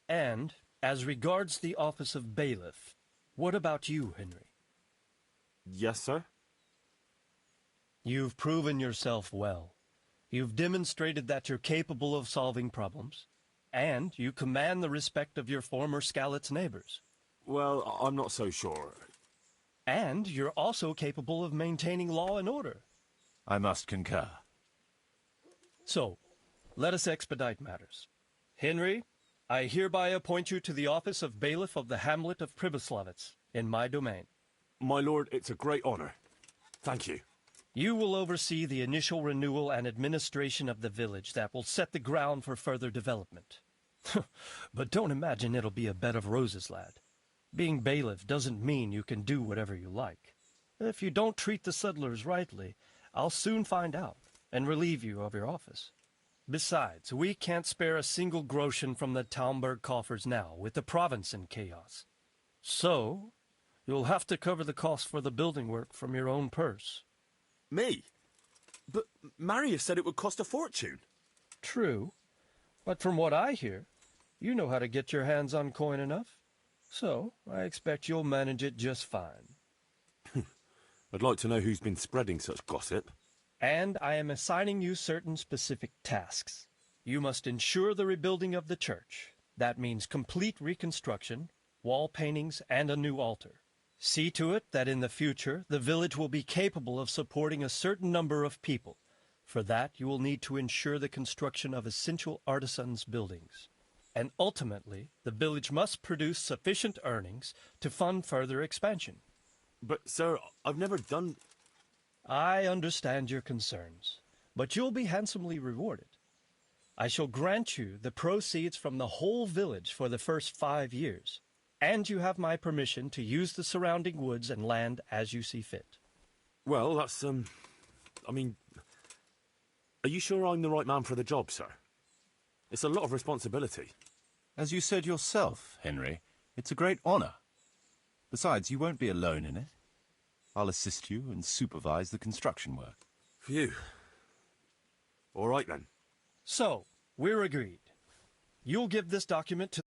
And, as regards the office of bailiff, what about you, Henry? Yes, sir? You've proven yourself well. You've demonstrated that you're capable of solving problems, and you command the respect of your former Skalitz neighbors. Well, I'm not so sure. And you're also capable of maintaining law and order. I must concur. So, let us expedite matters. Henry, I hereby appoint you to the office of bailiff of the hamlet of Pribyslavitz, in my domain. My lord, it's a great honor. Thank you. You will oversee the initial renewal and administration of the village that will set the ground for further development. But don't imagine it'll be a bed of roses, lad. Being bailiff doesn't mean you can do whatever you like. If you don't treat the settlers rightly, I'll soon find out and relieve you of your office. Besides, we can't spare a single groschen from the Talmberg coffers now, with the province in chaos. So, you'll have to cover the cost for the building work from your own purse. Me? But Marius said it would cost a fortune. True, but from what I hear, you know how to get your hands on coin enough. So, I expect you'll manage it just fine. I'd like to know who's been spreading such gossip. And I am assigning you certain specific tasks. You must ensure the rebuilding of the church. That means complete reconstruction, wall paintings, and a new altar. See to it that in the future, the village will be capable of supporting a certain number of people. For that, you will need to ensure the construction of essential artisans' buildings. And ultimately, the village must produce sufficient earnings to fund further expansion. But, sir, I've never done... I understand your concerns, but you'll be handsomely rewarded. I shall grant you the proceeds from the whole village for the first 5 years, and you have my permission to use the surrounding woods and land as you see fit. Well, that's, I mean... Are you sure I'm the right man for the job, sir? It's a lot of responsibility. As you said yourself, Henry, it's a great honor. Besides, you won't be alone in it. I'll assist you and supervise the construction work. Phew. All right, then. So, we're agreed. You'll give this document to